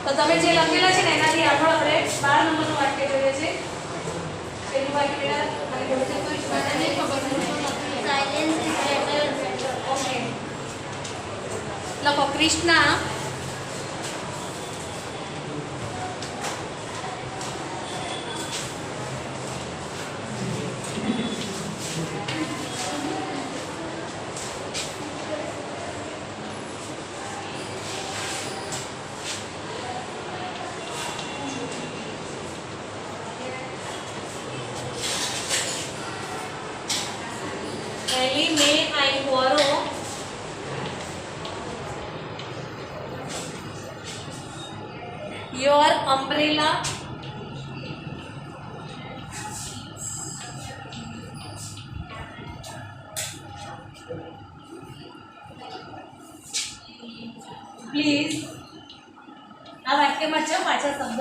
તો તમે જે લખેલા છે ને એનાથી આગળ આપણે 12 નંબરનું વાક્ય જોઈએ છે. પેલું વાક્ય અને બોલશે તો મને ખબર નથી. Silence is better. ઓકે, લખો Krishna Ellie, may I borrow your umbrella? Please. આ વાક્યમાં છે પાછળ શબ્દ,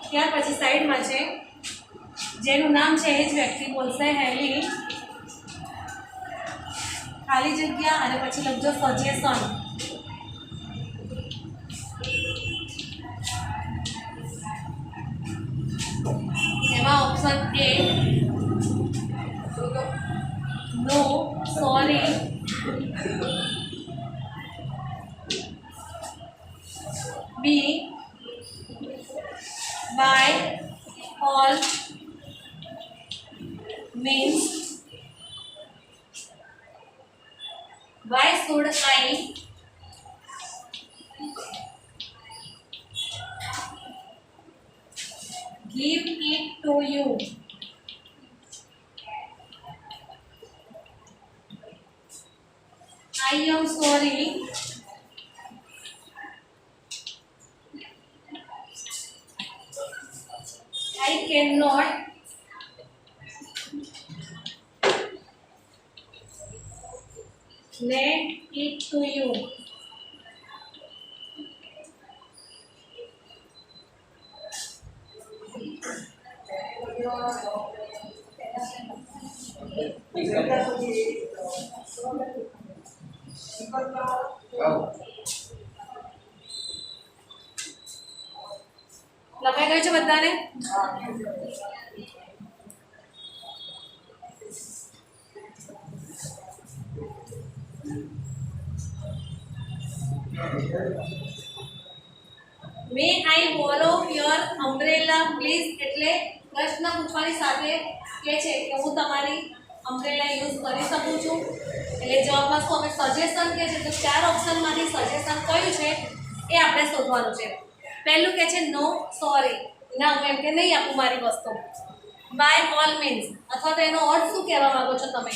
ત્યાર પછી સાઈડમાં છે જેનું નામ છે એ જ વ્યક્તિ બોલશે હેલી, ખાલી જગ્યા અને પછી લખજો સજેશન. એમાં option A no sorry, B by all means why should I give it to you? I am sorry. I cannot lend it to you. લખાઈ ગયું છે બધાને? મે આઈ બોરો યોર અમ્બ્રેલા પ્લીઝ એટલે પ્રશ્ન પૂછવાની સાથે કે છે કે હું તમારી અમ્બ્રેલા યુઝ કરી શકું છું. એટલે જવાબમાં શું અમે સજેશન કે છે, તો 4 ઓપ્શનમાંથી સજેશન કયું છે એ આપણે શોધવાનું છે. પહેલું કે છે નો સોરી, ના હું એમ કે નહીં આપું મારી વસ્તુ. બાય ઓલ મીન્સ અથવા તો એનો અર્થ શું કહેવા માંગો છો તમે?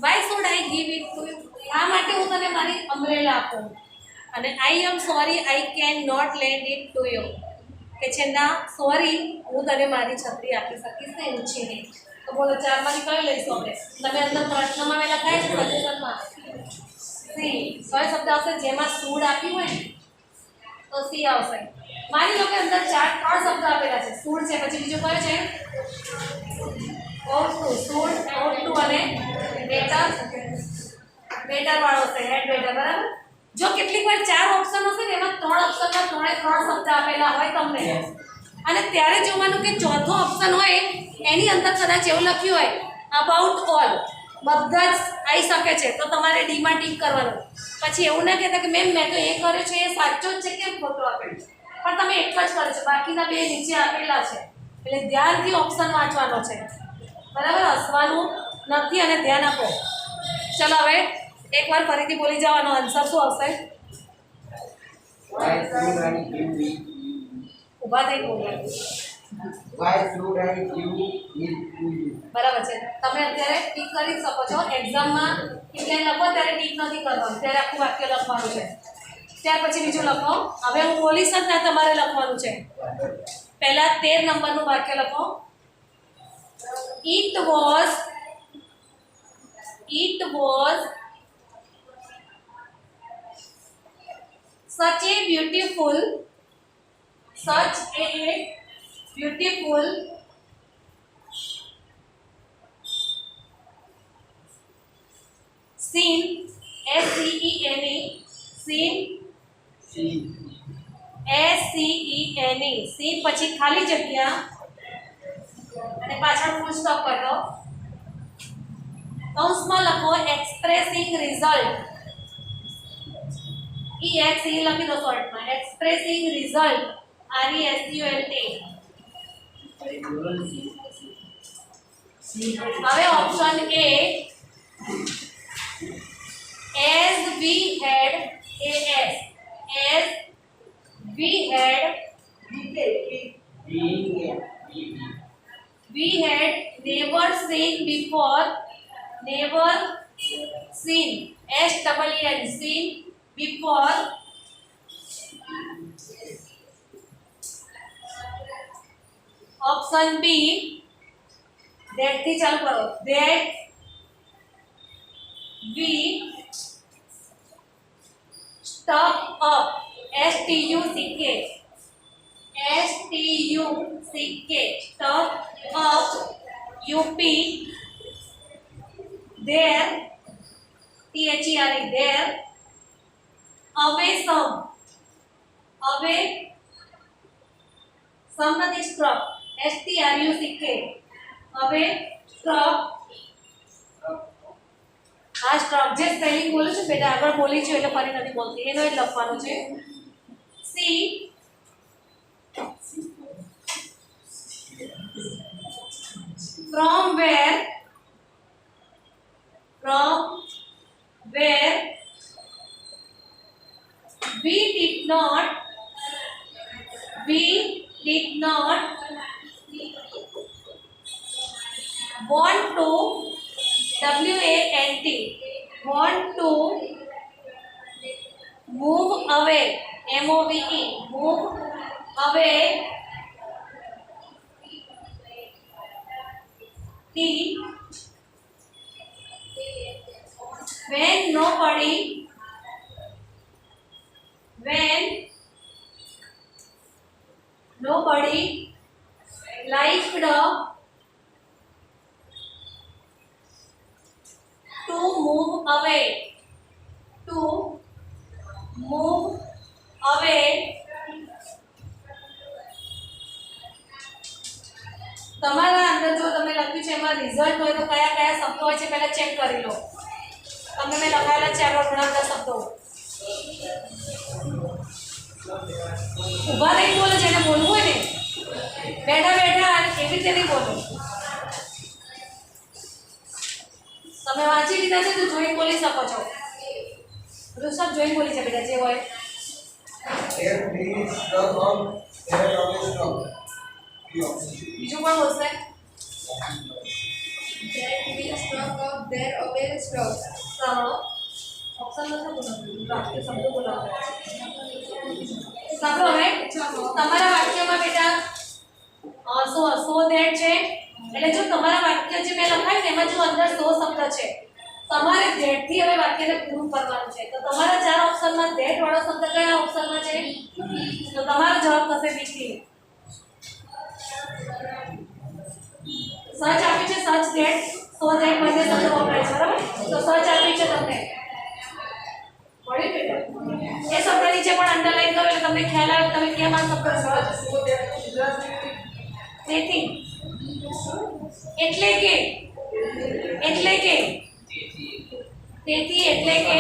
Why should I give it to you, આ માટે હું તને મારી અમ્બ્રેલા આપું. અને I am sorry I can not lend it to you કે છે ના સોરી હું તને મારી છત્રી આપી શકીશ ને ઊંચીને. તો બોલો 4 માંથી કયો લઈશું આપણે? તમે અંદર પ્રશ્નમાં મેં લખાય છે સજેશનમાં સી. કયો શબ્દ આવશે જેમાં સૂડ આપ્યું હોય ને તો સી આવશે. માની લો કે અંદર 3 શબ્દ આપેલા છે, સૂડ છે, પછી બીજો કયો છે ઓફ ટુ, સૂડ ઓફ ટુ અને બેટર વાળો છે હેડ બેટર, બરાબર. જો કેટલીક વાર 4 ઓપ્શન હશે ને એમાં 3 ઓપ્શનમાં 3 શબ્દ આપેલા હોય તમને, અને ત્યારે જોવાનું કે ચોથો ઓપ્શન હોય એની અંદર કદાચ એવું લખ્યું હોય અબાઉટ ઓલ, બધા જ આવી શકે છે, તો તમારે ડીમાં ટીક કરવાનું. પછી એવું ના કહેતા કે મેમ મેં તો એ કર્યો છે એ સાચો જ છે કેમ ખોટો આપેલો છે, પણ તમે એક જ કર્યો છે, બાકીના 2 નીચે આપેલા છે. એટલે ધ્યાનથી ઓપ્શન વાંચવાનો છે, બરાબર, હસવાનું નથી અને ધ્યાન આપો. ચલો હવે એકવાર ફરીથી બોલી જવાનો આન્સર શું આવશે? ઊભા થઈ બોલ્યા. Why should I give it to you? બરાબર છે. તમે અત્યારે ટીક કરી શકો છો. એક્ઝામમાં એટલે લખો ત્યારે ટીક નથી કરવાનું, ત્યારે આખું વાક્ય લખવાનું છે. ત્યાર પછી બીજું લખો. હવે હું બોલીશ જ ના, તમારે લખવાનું છે. પહેલા 13 નંબરનું વાક્ય લખો. It was such a beautiful scene, SCENE, scene SCENE सी પછી ખાલી જગ્યા અને પાછળ ફૂલ સ્ટોપ કરી દો. કૌંસમાં લખો એક્સપ્રેસિંગ રિઝલ્ટ. EXE લખી દો શોર્ટમાં. Expressing result RESULT. હવે option A, as we had never seen before, never seen SEEN seen before option B, that થી ચાલુ કરો. that we stuck up STUCK stuck up UP there THERE there away some નથી struck STRUCK away struck. આ struck જે spelling બોલું છું બેટા આગળ બોલી છું એટલે ફરી નથી બોલતી એનો જ લખવાનું છે. C from where we did not want to want to move away MOVE move away T when nobody liked to move away તમારા અંદર જો તમે લખ્યું છે એમાં રિઝલ્ટ હોય તો કયા કયા શબ્દો હોય છે પહેલા ચેક કરી લો. તમને મેં લખાયેલા છે આગળ ઘણા બધા શબ્દો. ઊભા રહીને બોલો, જેને બોલવું હોય ને બેઠા બેઠા એવી રીતે નહીં બોલો. તમે વાંચી લીધા છે તો જોઈને બોલી શકો છો. બધું સબ જોઈને બોલી છે બેટા જે હોય. બીજું પણ બોલશે. ઓપ્શન નથી બોલવાનું, વાક્ય શબ્દો બોલાવો. સાંભળો હવે તમારા વાક્યમાં બેટા સો ધેટ છે એટલે જો તમારા વાક્ય જે મેં લખાયું ને એમાં જો અંદર 100 શબ્દ છે તમારે ધેટ થી હવે વાક્યને પૂરું કરવાનું છે. તો તમારા 4 ઓપ્શનમાં ધેટ વાળો શબ્દ કયા ઓપ્શનમાં છે? તો તમારો જવાબ થશે બીટી. સર્ચ આપ્યું છે સર્ચ ધેટ સો ધેટ બધે શબ્દ વપરાય છે બરાબર. તો સર્ચ આપ્યું છે તમને પડ્યું બેટા. એ શબ્દ નીચે પણ અંડરલાઈન કરો એટલે તમને ખ્યાલ આવે તમે કેમ આ શબ્દ સર્ચ. તેથી એટલે કે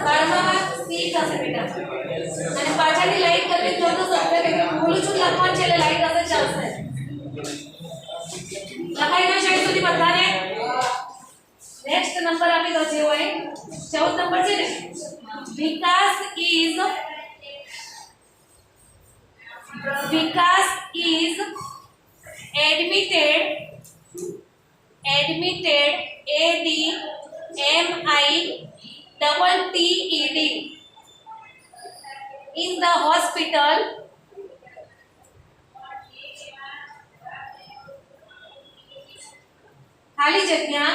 બારમા સી થશે બેટા. અને પાછળની લાઈન કરવી તો શબ્દ બોલું છું લખવાનું છે એટલે લાઈન હશે ચાલશે. લખાઈ ગયો છે સુધી બધાને. નેક્સ્ટ નંબર આપી દો જે હોય 14 નંબર છે ને. વિકાસ is admitted ADMITTED in the hospital ખાલી જગ્યા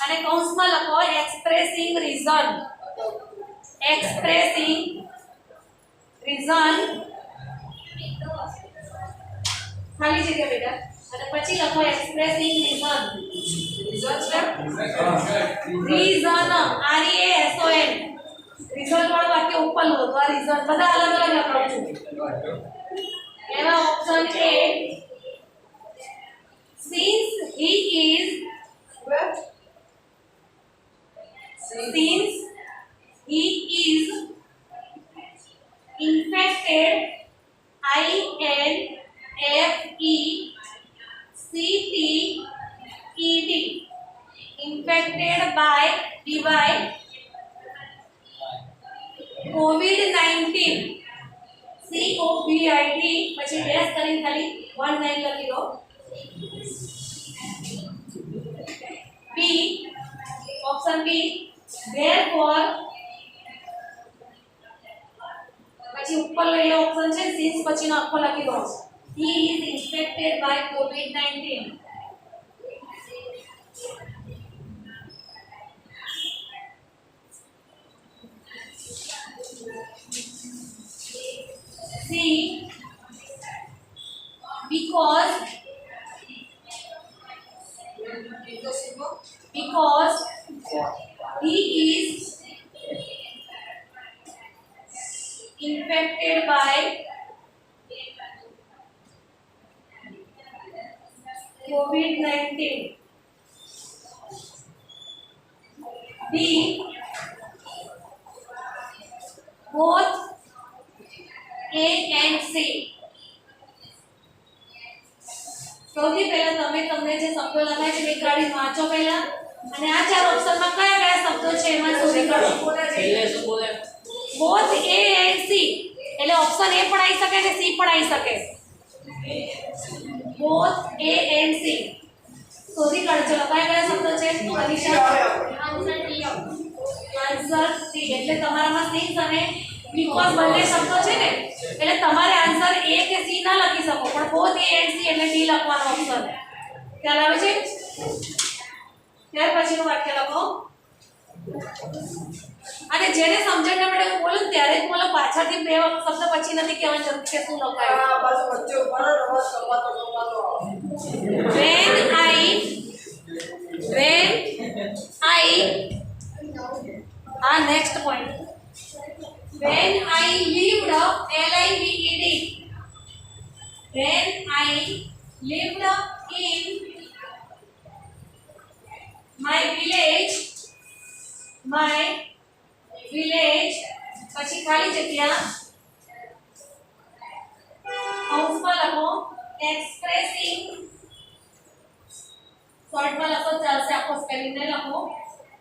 અને કૌંસમાં લખો expressing reason ખાલી જગ્યા બેટા અને પછી લખો expressing reason reason REASON result વાળું વાક્ય ઉપર લો તો આ રીઝન બધા અલગ અલગ લખાવું છું એમાં option A since he is infected INFECTED infected by COVID-19 COVID પછી ડેશ કરીને ખાલી 19 લખી દો B ઓપ્શન B therefore પછી ઉપર લઈ લો ઓપ્શન છે since પછીનો આખો લખી દો he is infected by COVID-19 C because he is infected by COVID-19 D both A and C સૌથી પહેલા તમને જે શબ્દો લખાય છે એ ગાડી વાંચો પહેલા અને આ ચાર ઓપ્શનમાં કયા કયા શબ્દો છે એમાં શોધી કાઢો both A and C એટલે ઓપ્શન A પણ આવી શકે અને C પણ આવી શકે both A and C શોધી કાઢો ચલો કયા કયા શબ્દો છે અનિશા આન્સર C એટલે તમારામાં since અને because બંને શબ્દો છે ને એટલે તમારે આન્સર A કે C ના લખી શકો પણ both A and C એટલે D લખવાનો ઓપ્શન ખ્યાલ આવે છે ત્યાર પછીનું વાક્ય લખો અને જેને સમજણ માટે હું બોલું ત્યારે જ બોલો પાછળથી બે શબ્દ પછી નથી કહેવાનું જરૂર કે શું લખાય when I next point when I lived LIVED when I lived in my village પછી ખાલી જગ્યા કૌંસમાં લખો expressing શોર્ટમાં લખો ચાલશે આખો સ્પેલિંગ ને લખો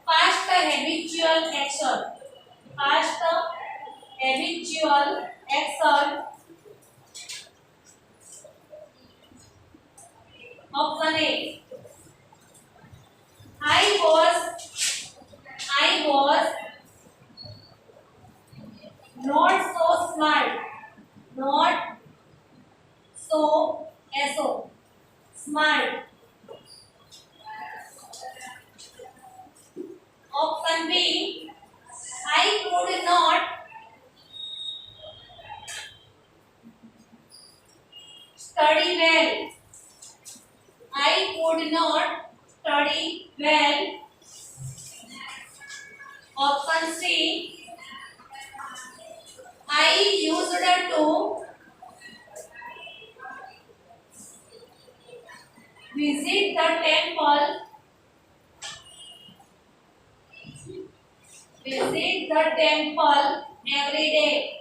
past habitual action option A I was not so smart smart option B I could not study well option C I used to visit the temple every day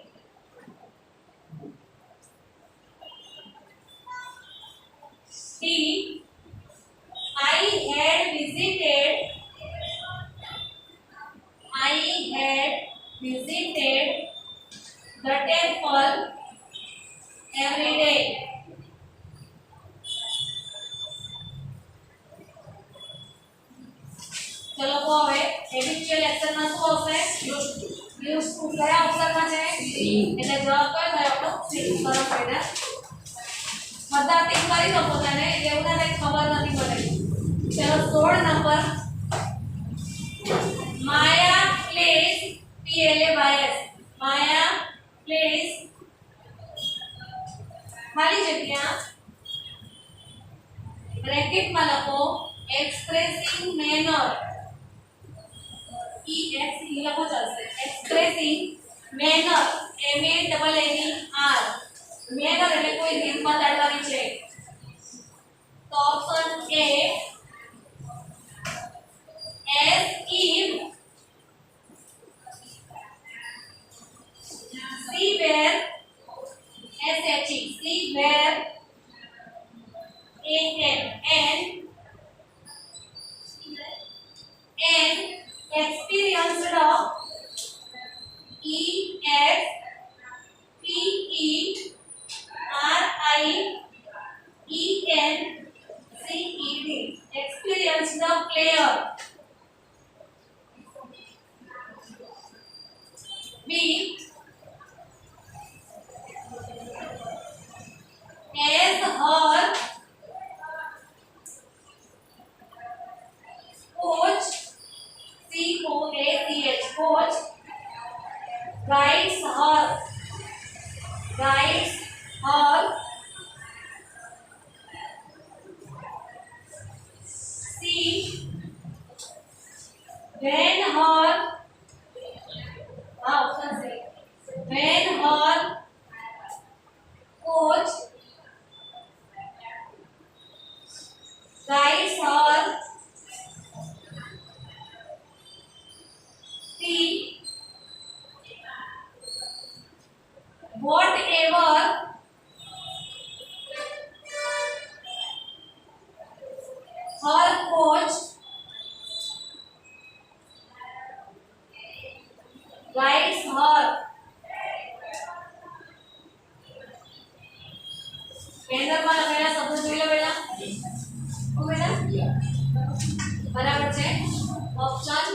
D I had visited the temple every day चलो को હવે habitual action માં શું આવશે used to કયા option માં છે એટલે જવાબ કયો થયો આપણો C સરસ બેટા બધા ટીક કરી શકો તને એવું ના થાય ખબર નથી પડે ચલો 16 નંબર માયા પ્લેસ PLAYS માયા પ્લેસ ખાલી જગ્યા બ્રેકેટ માં લખો expressing manner e x e લખો ચાલશે expressing manner m a n n e r manner એટલે કોઈ રીત બતાડવાની છે તો option A as if see where s h e see where a n and experienced e x p e r i e n c e d experienced the player b as her coach c o a c h coach guides her c when her option C when her coach guides her C whatever her coach guides her banner માં લખેલા શબ્દો જોઈ લો બેટા ઓ બેટા બરાબર છે option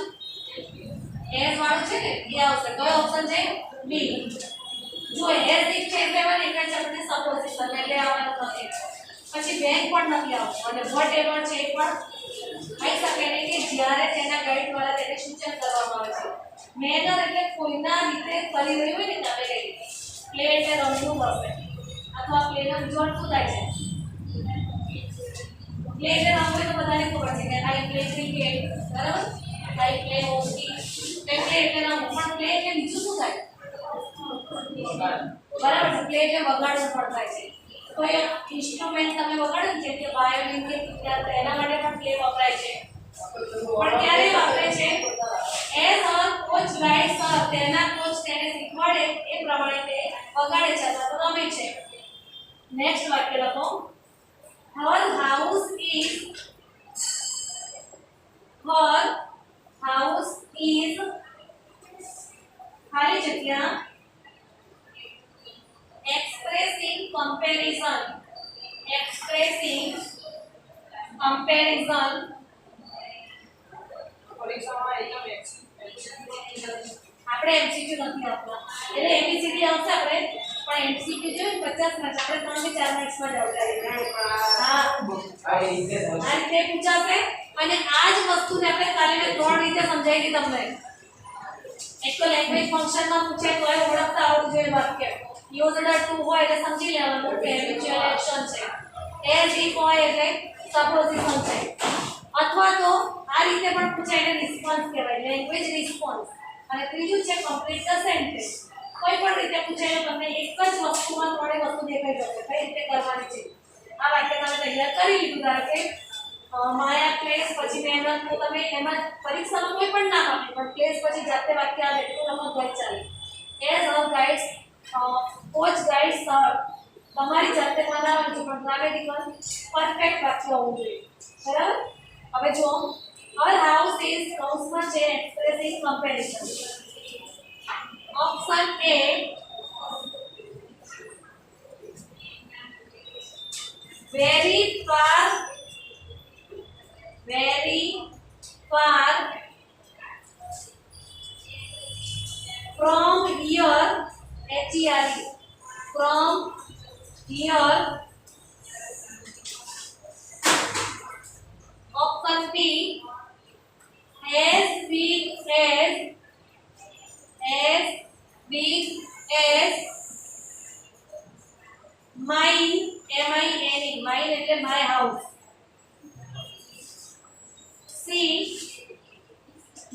S વાળું છે ને એ આવશે કયો ઓપ્શન છે બી જો એસ એક છે એટલે મને એક જ આપણે સપોઝિશન એટલે આવવાનું નથી પછી બેન પણ નથી આવતું અને વોટ એવર છે એ પણ કહી શકે નહીં કે જ્યારે તેના ગાઈડ દ્વારા તેને સૂચન કરવામાં આવે છે મેનર એટલે કોઈના રીતે કરી રહ્યું હોય ને તમે કઈ પ્લે એટલે રમવું હશે અથવા પ્લેનો બીજો અર્થ શું થાય છે પ્લે એટલે રમવું હોય તો બધાને ખબર છે કે આઈ પ્લે ક્રિકેટ બરાબર આઈ પ્લે હોકી પ્લે એટલે રમવું પણ પ્લે એટલે બીજું શું થાય બરાબર છે પ્લે એટલે વગાડવું પણ થાય છે કોઈ ઇન્સ્ટ્રુમેન્ટ તમે વગાડો ને જેમ કે વાયોલિન કે ગિટાર એના માટે પણ પ્લે વપરાય છે પણ ક્યારે વાપરે છે એઝ અ કોચ ગાઈડ્સ હર તેના કોચ તેને શીખવાડે એ પ્રમાણે તે વગાડે છે અથવા તો રમે છે નેક્સ્ટ વાક્ય લખો her house is ખાલી જગ્યા expressing comparison આપણે એમસીક્યુ નથી આપતા એટલે એબીસીડી આવશે આપણે પણ એમસીક્યુ જો 50 માર્ક્સ આપણે 3 કે 4 માર્ક્સ માં જ આવતા હા આ રીતે પૂછાશે અને આ જ વસ્તુને આપણે કાલે મેં 3 રીતે સમજાવી દીધી તમને એક તો લેંગ્વેજ ફંક્શન માં પૂછે તો એ ઓળખતા આવડવું જોઈએ વાક્ય યુઝડ ટુ હોય એટલે સમજી લેવાનું કે હેબિચ્યુઅલ એક્શન છે એઝ ઇફ હોય એટલે સપોઝિશન છે અથવા તો આ રીતે પણ પૂછાય એને રિસ્પોન્સ કહેવાય લેંગ્વેજ રિસ્પોન્સ અને ત્રીજું છે કમ્પ્લીટ ધ સેન્ટેન્સ કોઈ પણ રીતે પૂછાય તમને એક જ વસ્તુમાં થોડી વસ્તુ દેખાઈ જશે કઈ રીતે કરવાની છે આ વાક્ય તમે તૈયાર કરી લીધું ધારો કે માયા પ્લેસ પછી મહેનત તો તમે એમાં પરીક્ષામાં કોઈ પણ નામ આપે પણ પ્લેસ પછી જાતે વાક્ય આવે તો તમે ગઈ ચાલે as a guides coach guides sir તમારી જાતે બનાવવાનું છે પણ ગ્રામેટિકલ પરફેક્ટ વાક્ય હોવું જોઈએ બરાબર હવે જો our house is કૌંસમાં છે expressing comparison option A very far from here HERE from here option B as big as mine mine એટલે my house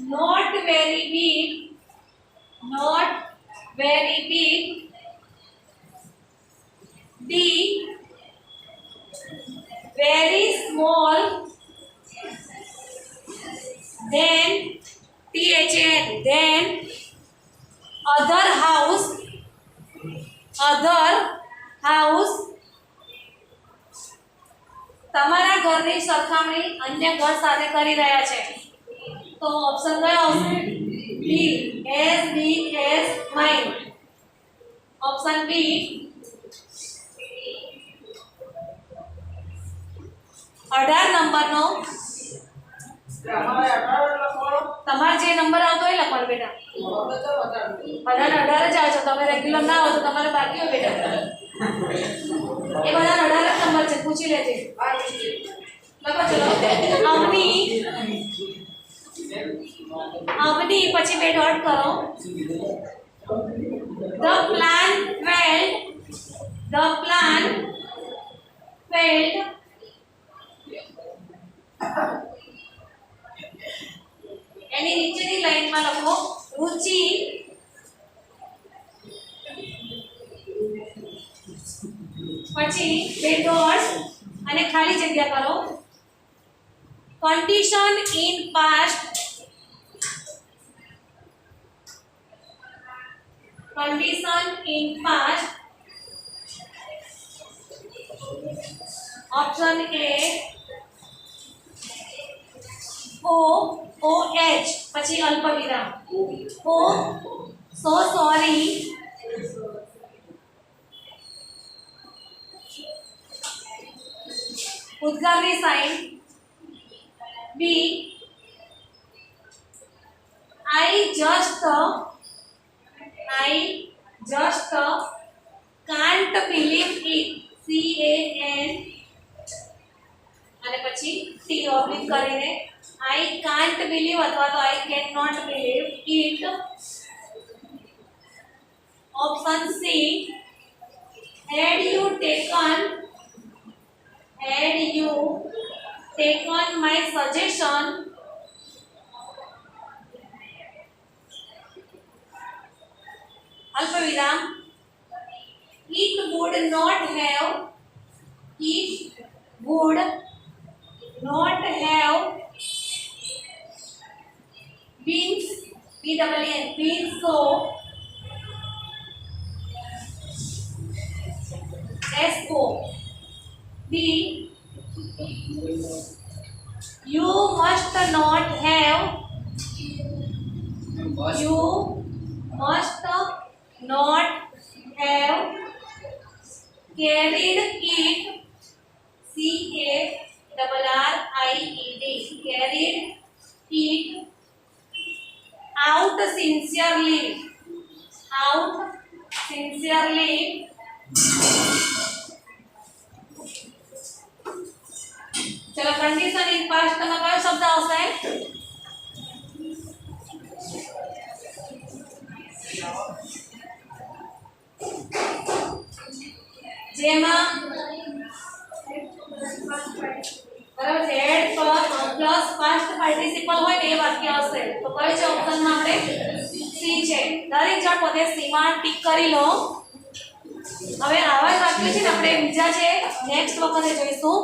not very big, not very big. D, very small. Then THN, then other house, other house. તમારા ઘરની સરખામણી અન્ય ઘર સાથે કરી રહ્યા છે તો ઓપ્શન કયો આવશે B as big as mine option B 18 નંબરનો તમારે જે નંબર આવતો હોય લખવાનો બેટા બધાને 18 જ આવે છે તમે રેગ્યુલર ના હો તો તમારે બાકી હોય બેટા એ બધા 18 જ નંબર છે પૂછી લેજે લખો ચલો અવની પછી બે ડોટ કરો the plan failed એની નીચેની લાઈનમાં લખો રુચિ પછી બે ડોટ અને ખાલી જગ્યા કરો condition in past option A OH પછી અલ્પ વિરામ so sorry ઉદ્ગારની sign B I just can't believe it CAN અને પછી T ઓબ્લિક કરીને I can't believe અથવા તો I cannot believe it option C had you taken my suggestion अल्प विराम it would not have been so SO B you must not have carried it CARRIED carried it out sincerely चलो condition in past में कयो शब्द आवशे जेमा बराबर head plus past participle होय ने ए वाक्य हशे तो कयो छे ऑप्शन में આપણે सी છે દરેક જણ પોતે સી માં ટિક કરી લો હવે આવા જ વાક્ય છે ને આપણે બીજા છે નેક્સ્ટ વખતે જોઈશું